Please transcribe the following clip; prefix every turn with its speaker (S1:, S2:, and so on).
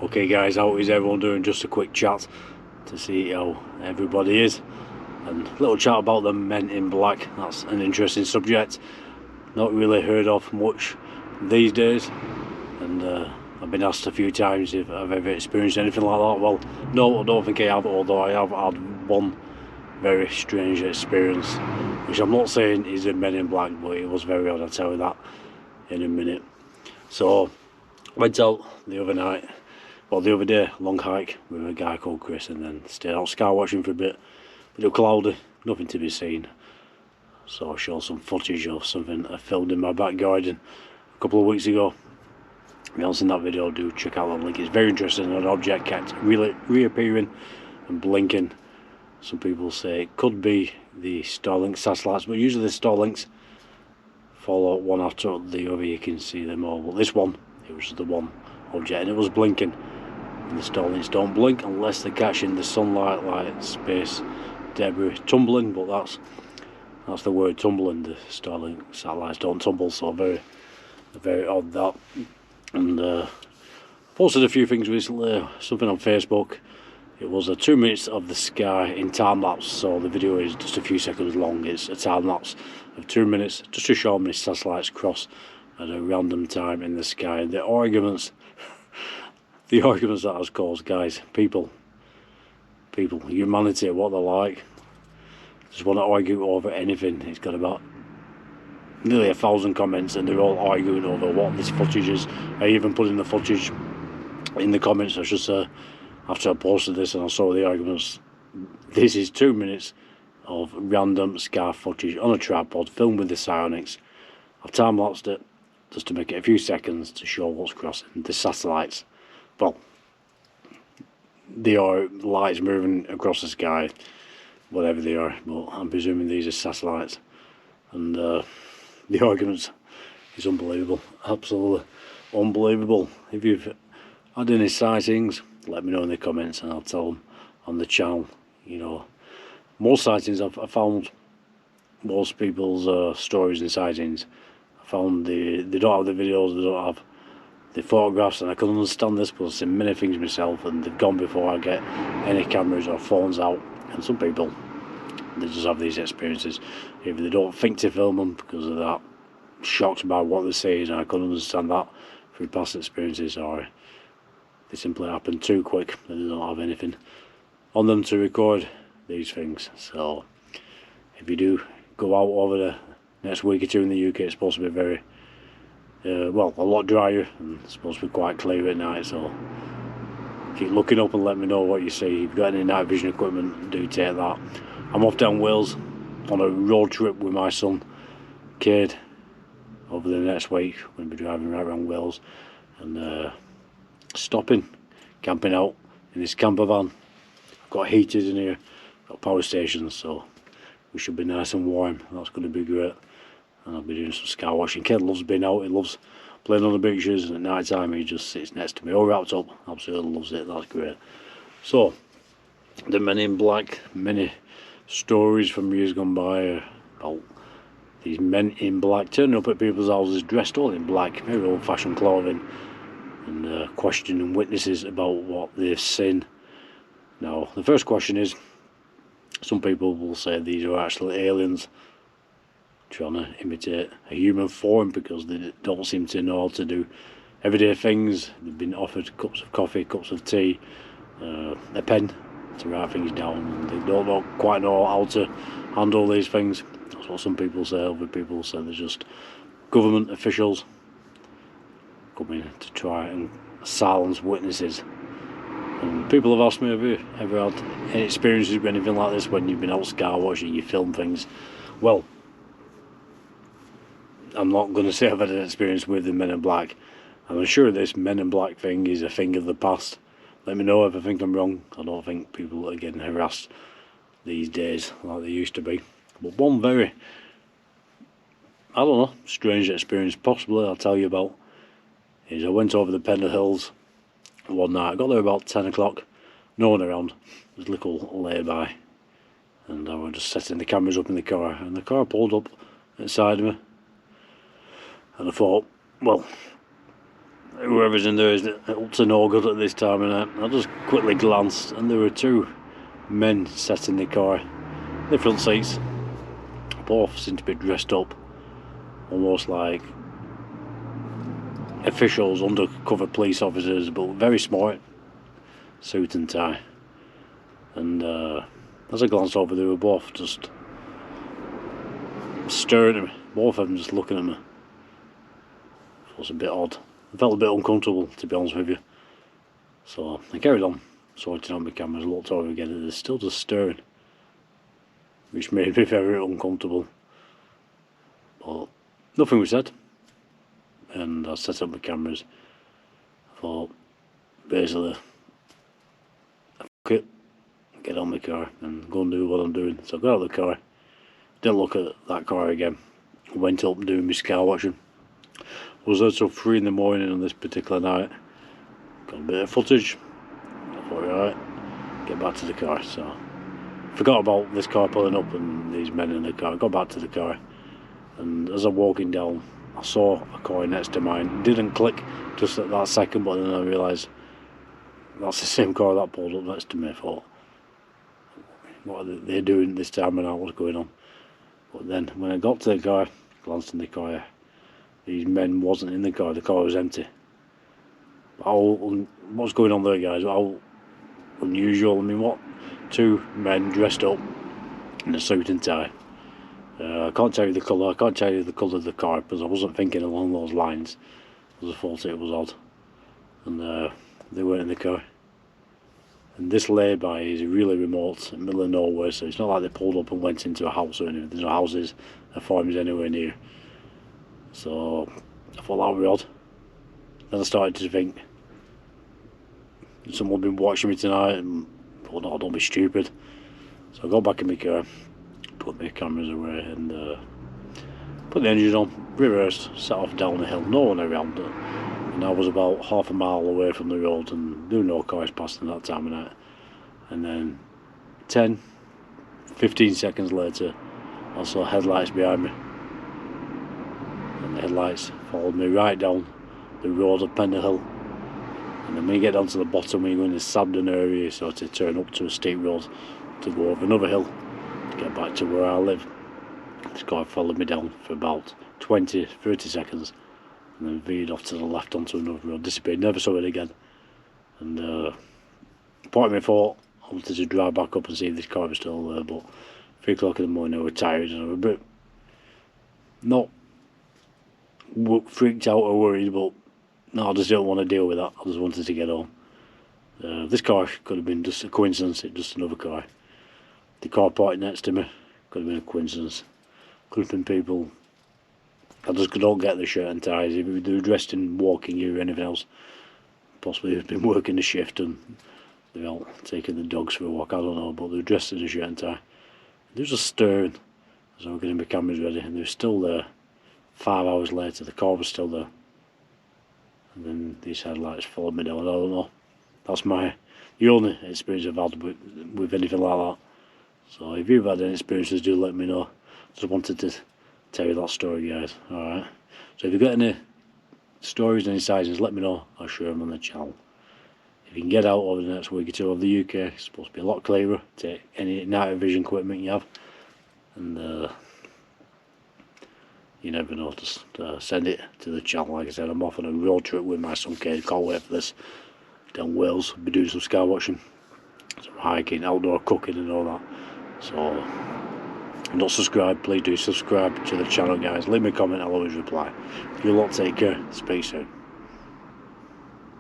S1: Okay guys, how is everyone doing? Just a quick chat to see how everybody is, and a little chat about the Men in Black. That's an interesting subject, not really heard of much these days, and I've been asked a few times if I've ever experienced anything like that. Well, no, I don't think I have, although I have had one very strange experience, which I'm not saying is a Men in Black, but it was very odd. I'll tell you that in a minute. So I went out the other day, long hike with a guy called Chris, and then stayed out sky watching for a bit. But it was cloudy, nothing to be seen. So I'll show some footage of something I filmed in my back garden a couple of weeks ago. If you haven't seen that video, do check out that link. It's very interesting. An object kept really reappearing and blinking. Some people say it could be the Starlink satellites, but usually the Starlinks follow one after the other. You can see them all, but this one, it was the one object, and it was blinking. And the Starlinks don't blink unless they're catching the sunlight, like space debris tumbling, but that's the word, tumbling. The Starlink satellites don't tumble, so very odd that. And posted a few things recently, something on Facebook. It was 2 minutes of the sky in time lapse, so the video is just a few seconds long. It's a time lapse of 2 minutes just to show how many satellites cross at a random time in the sky. The arguments that has caused, guys, people, humanity, what they're like, just want to argue over anything. It's got about nearly 1,000 comments, and they're all arguing over what this footage is. I even put in the footage in the comments, I should say, after I posted this, and I saw the arguments. This is 2 minutes of random sky footage on a tripod, filmed with the Psionics. I've time-lapsed it just to make it a few seconds to show what's crossing. The satellites, well, they are lights moving across the sky, whatever they are, but I'm presuming these are satellites. And the arguments is unbelievable, absolutely unbelievable. If you've had any sightings, let me know in the comments and I'll tell them on the channel. You know, most sightings I've found, most people's stories and sightings, I found they don't have the videos, they don't have the photographs, and I can understand this because I've seen many things myself, and they've gone before I get any cameras or phones out. And some people, they just have these experiences. Either they don't think to film them because of that, shocked by what they say, and I can understand that through past experiences, or they simply happen too quick and they don't have anything on them to record these things. So if you do go out over the next week or two in the UK, it's supposed to be very well, a lot drier, and it's supposed to be quite clear at night, so keep looking up and let me know what you see. If you've got any night vision equipment, do take that. I'm off down Wales on a road trip with my son Cade over the next week. We'll be driving right around Wales and stopping, camping out in this camper van. I've got heaters in here, got power stations, so we should be nice and warm. That's going to be great. And I'll be doing some sky watching. Cade loves being out, he loves playing on the beaches, and at night time he just sits next to me all wrapped up. Absolutely loves it, that's great. So the Men in Black, many stories from years gone by about these men in black turning up at people's houses dressed all in black, very old-fashioned clothing, and questioning witnesses about what they've seen. Now the first question is, some people will say these are actually aliens trying to imitate a human form because they don't seem to know how to do everyday things. They've been offered cups of coffee, cups of tea, a pen to write things down, and they don't quite know how to handle these things. That's what some people say. Other people say they're just government officials coming to try and silence witnesses. And people have asked me, have you ever had any experiences with anything like this when you've been out sky watching, you film things? Well, I'm not going to say I've had an experience with the Men in Black. I'm sure this Men in Black thing is a thing of the past. Let me know if I think I'm wrong. I don't think people are getting harassed these days like they used to be. But one very, I don't know, strange experience possibly I'll tell you about is I went over the Pendle Hills one night. I got there about 10 o'clock, no one around, there's a little lay-by, and I was just setting the cameras up in the car, and the car pulled up inside of me, and I thought, well, whoever's in there is up to no good at this time, and I just quickly glanced, and there were two men sat in the car, the front seats. Both seemed to be dressed up, almost like officials, undercover police officers, but very smart, suit and tie. And as I glanced over, they were both just staring at me, both of them just looking at me. It was a bit odd. I felt a bit uncomfortable, to be honest with you. So I carried on, sorting out my cameras, looked over again, and they're still just staring, which made me very uncomfortable. But nothing was said, and I set up my cameras. I thought, basically, fuck it, get on my car and go and do what I'm doing. So I got out of the car, didn't look at that car again, went up doing my sky watching. I was there till 3 in the morning on this particular night. Got a bit of footage. I thought, right, get back to the car. So forgot about this car pulling up and these men in the car. Got back to the car, and as I'm walking down, I saw a car next to mine. It didn't click just at that second, but then I realised that's the same car that pulled up next to me. I thought, what are they doing this time and what's going on? But then when I got to the car, glanced in the car, these men wasn't in the car was empty. What's going on there, guys? How unusual. I mean, what? Two men dressed up in a suit and tie. I can't tell you the colour, of the car, because I wasn't thinking along those lines. I just thought it was odd. And they weren't in the car. And this lay-by is really remote, in the middle of nowhere, so it's not like they pulled up and went into a house or anything. There's no houses or farms anywhere near. So I thought that was odd. Then I started to think, someone been watching me tonight, and thought, no, don't be stupid. So I got back in my car, put my cameras away, and put the engine on, reversed, set off down the hill, no one around. And I was about half a mile away from the road, and there were no cars passing that time of night. And then 10-15 seconds later, I saw headlights behind me, and the headlights followed me right down the road up Pendle Hill. And then when you get down to the bottom, when you go in the Sabden area, you sort of turn up to a steep road to go over another hill to get back to where I live. This car followed me down for about 20-30 seconds, and then veered off to the left onto another road, disappeared, never saw it again. And part of me thought I wanted to drive back up and see if this car was still there, but 3 o'clock in the morning I was tired and I was a bit not freaked out or worried, but no, I just didn't want to deal with that. I just wanted to get home. This car could have been just a coincidence, it's just another car. The car parked next to me could have been a coincidence. Could have been people. I just don't get the shirt and ties. If they were dressed in walking gear or anything else, possibly they've been working the shift and they're out taking the dogs for a walk, I don't know, but they're dressed in a shirt and tie. They were just staring as I was getting my cameras ready, and they were still there. 5 hours later, the car was still there. And then these headlights followed me down. I don't know. That's the only experience I've had with anything like that. So if you've had any experiences, do let me know. Just wanted to tell you that story, guys. Alright. So if you've got any stories, any sightings, let me know. I'll share them on the channel. If you can get out over the next week or two of the UK, it's supposed to be a lot clearer. Take any night vision equipment you have. And you never know, just send it to the channel. Like I said, I'm off on a road trip with my son Kate. Can't wait for this. Down Wales, be doing some sky watching, some hiking, outdoor cooking and all that. So if you're not subscribed, please do subscribe to the channel, guys. Leave me a comment, I'll always reply. You lot take care, speak soon.